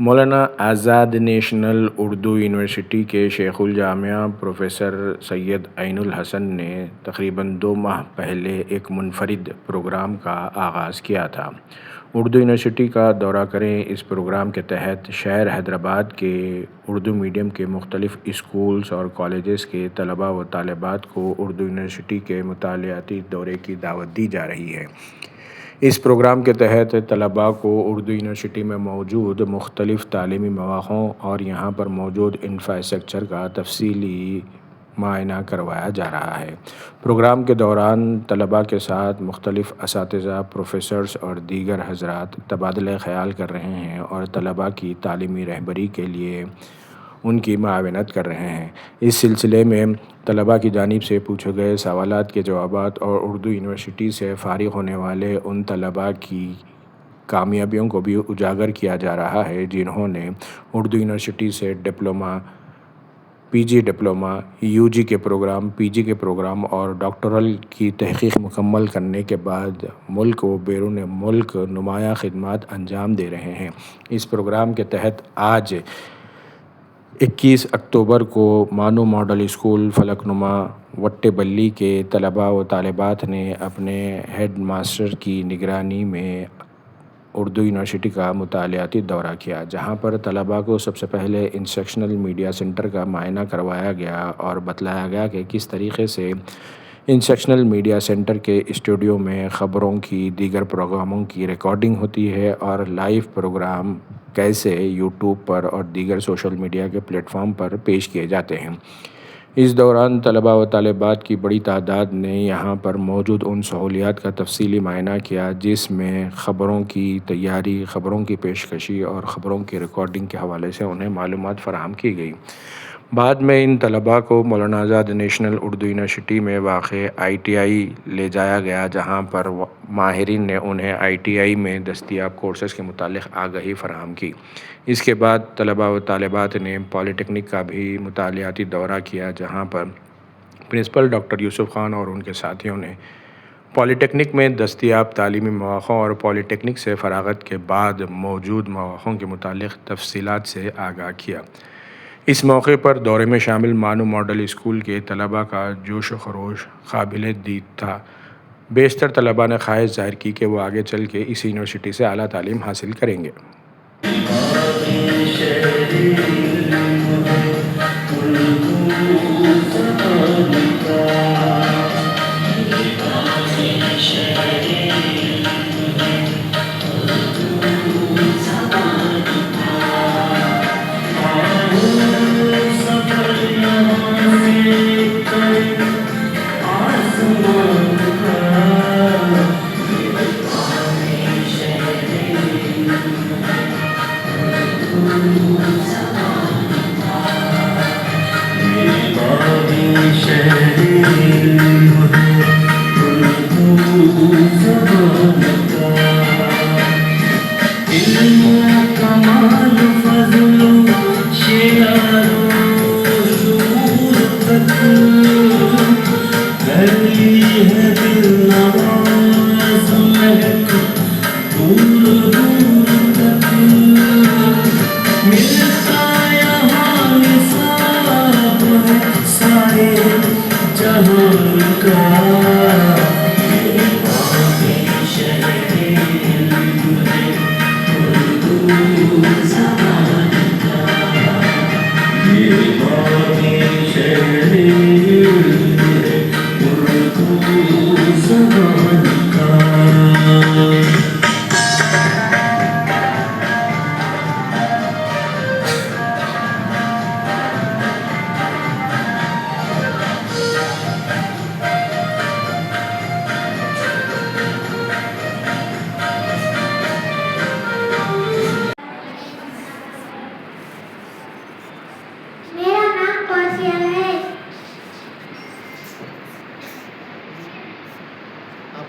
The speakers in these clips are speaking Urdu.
مولانا آزاد نیشنل اردو یونیورسٹی کے شیخ الجامعہ پروفیسر سید عین الحسن نے تقریباً 2 ماہ پہلے ایک منفرد پروگرام کا آغاز کیا تھا۔ اردو یونیورسٹی کا دورہ کریں اس پروگرام کے تحت شہر حیدرآباد کے اردو میڈیم کے مختلف اسکولز اور کالجز کے طلباء و طالبات کو اردو یونیورسٹی کے مطالعاتی دورے کی دعوت دی جا رہی ہے۔ اس پروگرام کے تحت طلباء کو اردو یونیورسٹی میں موجود مختلف تعلیمی مواقعوں اور یہاں پر موجود انفراسٹرکچر کا تفصیلی معائنہ کروایا جا رہا ہے۔ پروگرام کے دوران طلباء کے ساتھ مختلف اساتذہ، پروفیسرز اور دیگر حضرات تبادلہ خیال کر رہے ہیں اور طلباء کی تعلیمی رہبری کے لیے ان کی معاونت کر رہے ہیں۔ اس سلسلے میں طلباء کی جانب سے پوچھے گئے سوالات کے جوابات اور اردو یونیورسٹی سے فارغ ہونے والے ان طلباء کی کامیابیوں کو بھی اجاگر کیا جا رہا ہے جنہوں نے اردو یونیورسٹی سے diploma, P G diploma, U G کے پروگرام، پی جی کے پروگرام اور ڈاکٹرل کی تحقیق مکمل کرنے کے بعد ملک و بیرون ملک نمایاں خدمات انجام دے رہے ہیں۔ اس پروگرام کے تحت آج 21 اکتوبر کو مانو ماڈل اسکول فلک نما وٹے بلی کے طلباء و طالبات نے اپنے ہیڈ ماسٹر کی نگرانی میں اردو یونیورسٹی کا مطالعاتی دورہ کیا، جہاں پر طلباء کو سب سے پہلے انسٹرکشنل میڈیا سینٹر کا معائنہ کروایا گیا اور بتلایا گیا کہ کس طریقے سے انسٹرکشنل میڈیا سینٹر کے اسٹوڈیو میں خبروں کی، دیگر پروگراموں کی ریکارڈنگ ہوتی ہے اور لائیو پروگرام کیسے یوٹیوب پر اور دیگر سوشل میڈیا کے پلیٹ فارم پر پیش کیے جاتے ہیں۔ اس دوران طلباء و طالبات کی بڑی تعداد نے یہاں پر موجود ان سہولیات کا تفصیلی معائنہ کیا جس میں خبروں کی تیاری، خبروں کی پیشکشی اور خبروں کی ریکارڈنگ کے حوالے سے انہیں معلومات فراہم کی گئی۔ بعد میں ان طلباء کو مولانا آزاد نیشنل اردو یونیورسٹی میں واقع آئی ٹی آئی لے جایا گیا، جہاں پر ماہرین نے انہیں آئی ٹی آئی میں دستیاب کورسز کے متعلق آگاہی فراہم کی۔ اس کے بعد طلباء و طالبات نے پالی ٹیکنک کا بھی مطالعاتی دورہ کیا، جہاں پر پرنسپل ڈاکٹر یوسف خان اور ان کے ساتھیوں نے پالی ٹیکنک میں دستیاب تعلیمی مواقع اور پالی ٹیکنک سے فراغت کے بعد موجود مواقعوں کے متعلق تفصیلات سے آگاہ کیا۔ اس موقع پر دورے میں شامل مانو ماڈل اسکول کے طلباء کا جوش و خروش قابل دید تھا۔ بیشتر طلباء نے خواہش ظاہر کی کہ وہ آگے چل کے اس یونیورسٹی سے اعلیٰ تعلیم حاصل کریں گے۔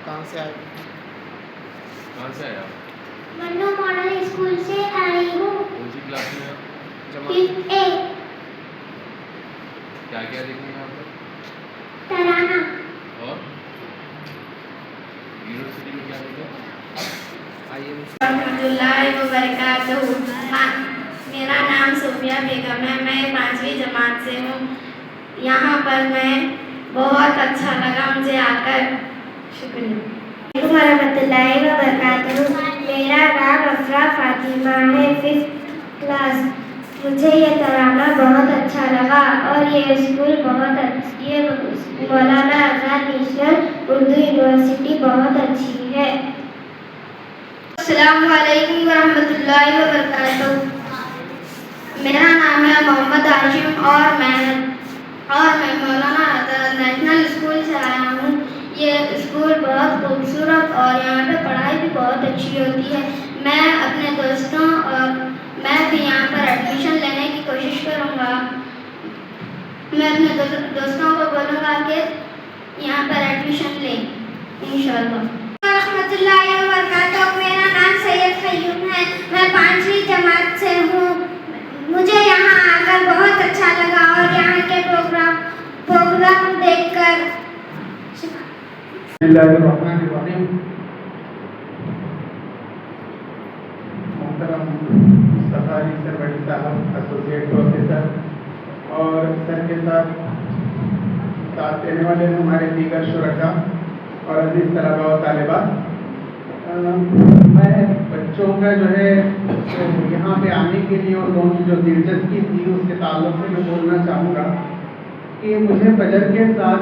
کہاں سے آئے آپ؟ منو ماڈل اسکول سے آئی ہوں۔ کون سی کلاس میں آپ؟ ففتھ اے۔ کیا کیا دیکھیں گے آپ لوگ؟ ترانہ اور یونیورسٹی میں کیا دیکھیں؟ ورحمۃ اللہ وبرکاتہ۔ صفیہ بیگم ہے. میں 5ویں جماعت سے ہوں. یہاں پر میں بہت اچھا لگا مجھے آ کر. شکریہ. السلام علیکم ورحمۃ اللہ وبرکاتہ. میرا نام افرا فاطمہ ہے, 5th کلاس. مجھے یہ ترانہ بہت اچھا لگا اور یہ اسکول یہ مولانا آزاد نیشنل اردو یونیورسٹی بہت اچھی ہے. السلام علیکم ورحمۃ اللہ وبرکاتہ. میرا نام ہے محمد عاشم اور میں مولانا آزاد نیشنل اسکول سے آیا ہوں. یہ اسکول بہت خوبصورت اور یہاں پہ پڑھائی بھی بہت اچھی ہوتی ہے. میں اپنے دوستوں اور میں بھی یہاں پر ایڈمیشن لینے کی کوشش کروں گا. میں اپنے دوستوں کو بولوں گا کہ یہاں پر ایڈمیشن لیں انشاءاللہ. ورحمۃ اللہ وبرکاتہ. میرا نام سید قیوم ہے. میں 5ویں جماعت سے ہوں. مجھے یہاں آ کر بہت اچھا لگا اور یہاں کے پروگرام دیکھ کر. بسم اللہ الرحمن الرحیم. محترم مصطفیٰ علی سربڑی صاحب, ایسوسیٹ پروفیسر, اور سر کے ساتھ دینے والے ہمارے دیگر شرکاء اور عزیز طلباء و طالبات, میں بچوں کا جو ہے یہاں پہ آنے کے لیے اور لوگوں کی جو دلچسپی تھی اس کے تعلق سے میں بولنا چاہوں گا کہ مجھے فجر کے بعد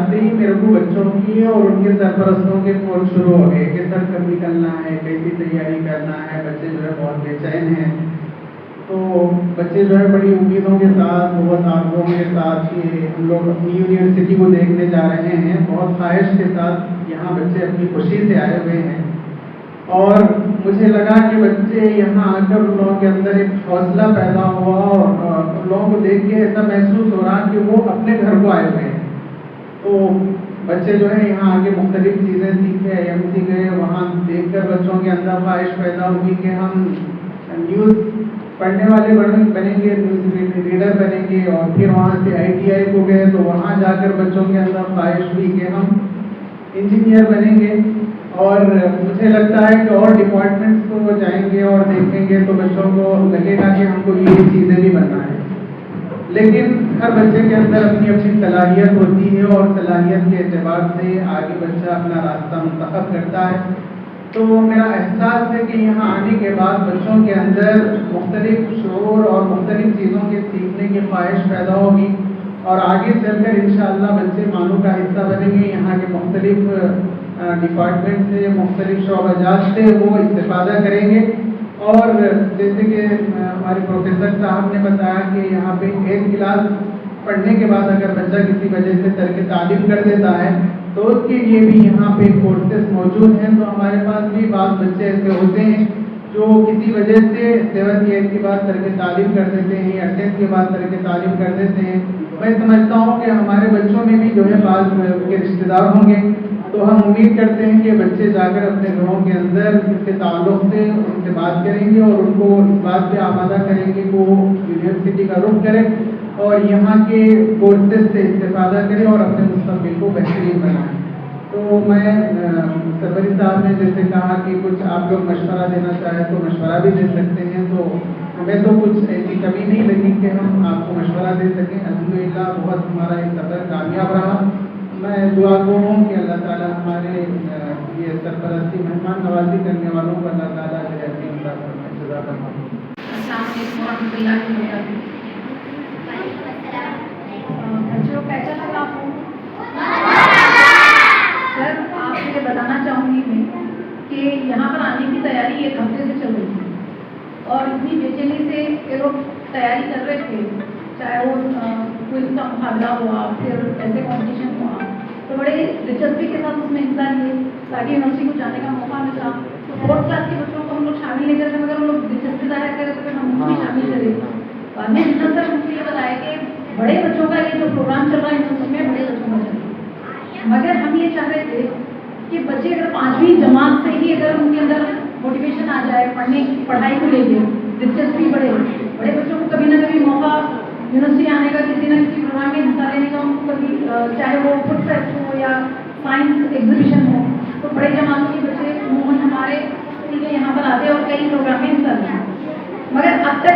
سے ہی میرے کو بچوں کی اور ان کے سرپرستوں کے فون شروع ہو گئے کہ سر کب نکلنا ہے, کیسی تیاری کرنا ہے. بچے جو ہے بہت بے چین ہیں. تو بچے جو ہے بڑی امیدوں کے ساتھ, بہت آرزوؤں کے ساتھ کہ ہم لوگ اپنی یونیورسٹی کو دیکھنے جا رہے ہیں, بہت خواہش کے ساتھ یہاں بچے اپنی خوشی سے آئے ہوئے ہیں. اور مجھے لگا کہ بچے یہاں آ کر ان لوگوں کے اندر ایک حوصلہ پیدا ہوا اور ان لوگوں کو دیکھ کے ایسا محسوس ہو رہا کہ وہ اپنے گھر کو آئے ہوئے ہیں. تو بچے جو ہے یہاں آ کے مختلف چیزیں سیکھے, MC گئے, وہاں دیکھ کر بچوں کے اندر خواہش پیدا ہوئی کہ ہم نیوز پڑھنے والے بنیں گے, نیوز ریڈر بنیں گے. اور پھر وہاں سے ITI کو گئے تو وہاں جا کر بچوں کے اندر خواہش ہوئی کہ ہم انجینئر بنیں گے. اور مجھے لگتا ہے کہ اور ڈپارٹمنٹس کو جائیں گے اور دیکھیں گے تو بچوں کو لگے گا کہ ہم کو یہ چیزیں بھی بننا ہے. لیکن ہر بچے کے اندر اپنی اپنی صلاحیت ہوتی ہے اور صلاحیت کے اعتبار سے آگے بچہ اپنا راستہ منتخب کرتا ہے. تو میرا احساس ہے کہ یہاں آنے کے بعد بچوں کے اندر مختلف شعور اور مختلف چیزوں کے سیکھنے کی خواہش پیدا ہوگی اور آگے چل کر انشاءاللہ بچے مانو کا حصہ بنیں گے. یہاں کے مختلف ڈپارٹمنٹ سے, مختلف شعبہ جات سے وہ استفادہ کریں گے. اور جیسے کہ ہمارے پروفیسر صاحب نے بتایا کہ یہاں پہ 1 کلاس پڑھنے کے بعد اگر بچہ کسی وجہ سے ترک تعلیم کر دیتا ہے تو اس کے لیے بھی یہاں پہ کورسز موجود ہیں. تو ہمارے پاس بھی بعض بچے ایسے ہوتے ہیں جو کسی وجہ سے 7th 8th کے بعد ترک تعلیم کر دیتے ہیں یا 10th کے بعد ترک تعلیم کر دیتے ہیں. میں سمجھتا ہوں کہ ہمارے بچوں میں بھی جو ہے بعض کے رشتے دار ہوں گے. تو ہم امید کرتے ہیں کہ بچے جا کر اپنے گھروں کے اندر اس کے تعلق سے ان سے بات کریں گے اور ان کو اس بات پہ آمادہ کریں گے کہ وہ یونیورسٹی کا رخ کریں اور یہاں کے کورسز سے استفادہ کریں اور اپنے مستقبل کو بہترین بنائیں. تو میں سربری صاحب نے جیسے کہا کہ کچھ آپ لوگ مشورہ دینا چاہیں تو مشورہ بھی دے سکتے ہیں. تو ہمیں تو کچھ ایسی کمی نہیں لگی کہ ہم آپ کو مشورہ دے سکیں. الحمدللہ بہت ہمارا یہ سفر کامیاب رہا. میں دعا گو ہوں کہ اللہ تعالیٰ ہمارے یہ سرپرستی مہمان نوازی کرنے والوں کو اللہ تعالیٰ جزا فرمائے. السلام علیکم ورحمۃ اللہ وبرکاتہ. بچوں کیسا لگا آپ کو؟ سر آپ سے بتانا چاہوں گی میں کہ یہاں پر آنے کی تیاری 1 ہفتے سے چل رہی تھی اور اتنی بے چینی سے یہ لوگ تیاری کر رہے تھے, چاہے وہ کوئز کا مقابلہ ہوا, پھر ایسے کمپٹیشن ہوا, تو بڑے دلچسپی کے ساتھ اس میں حصہ لیے تاکہ یونیورسٹی کو جانے کا موقع ملا. تو 4th کلاس کے بچوں کو ہم لوگ شامل نہیں کرتے, مگر ہم لوگ دلچسپی ظاہر کریں تو پھر ہم ان کو بھی شامل کریں. بعد میں جتنا سر مجھے یہ بتایا کہ بڑے بچوں کا یہ جو پروگرام چل رہا ہے یونیورسٹی میں بڑے بچوں کا چل رہا ہے, مگر ہم یہ چاہ رہے تھے کہ بچے اگر 5ویں جماعت سے ہی اگر ان کے اندر موٹیویشن آ جائے پڑھائی کو لے کے, دلچسپی بڑے بچوں کو کبھی نہ کبھی موقع یونیورسٹی آنے کا, کسی نہ کسی پروگرام میں حصہ لینے کا, ان کو کبھی چاہے وہ فوڈ فیسٹ ہو یا سائنس ایگزیبیشن ہو, تو بڑے جماعتوں کے بچے عموماً ہمارے یہاں پر آتے اور کئی پروگرام میں حصہ لیتے. مگر اب تک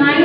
9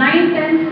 9, 10,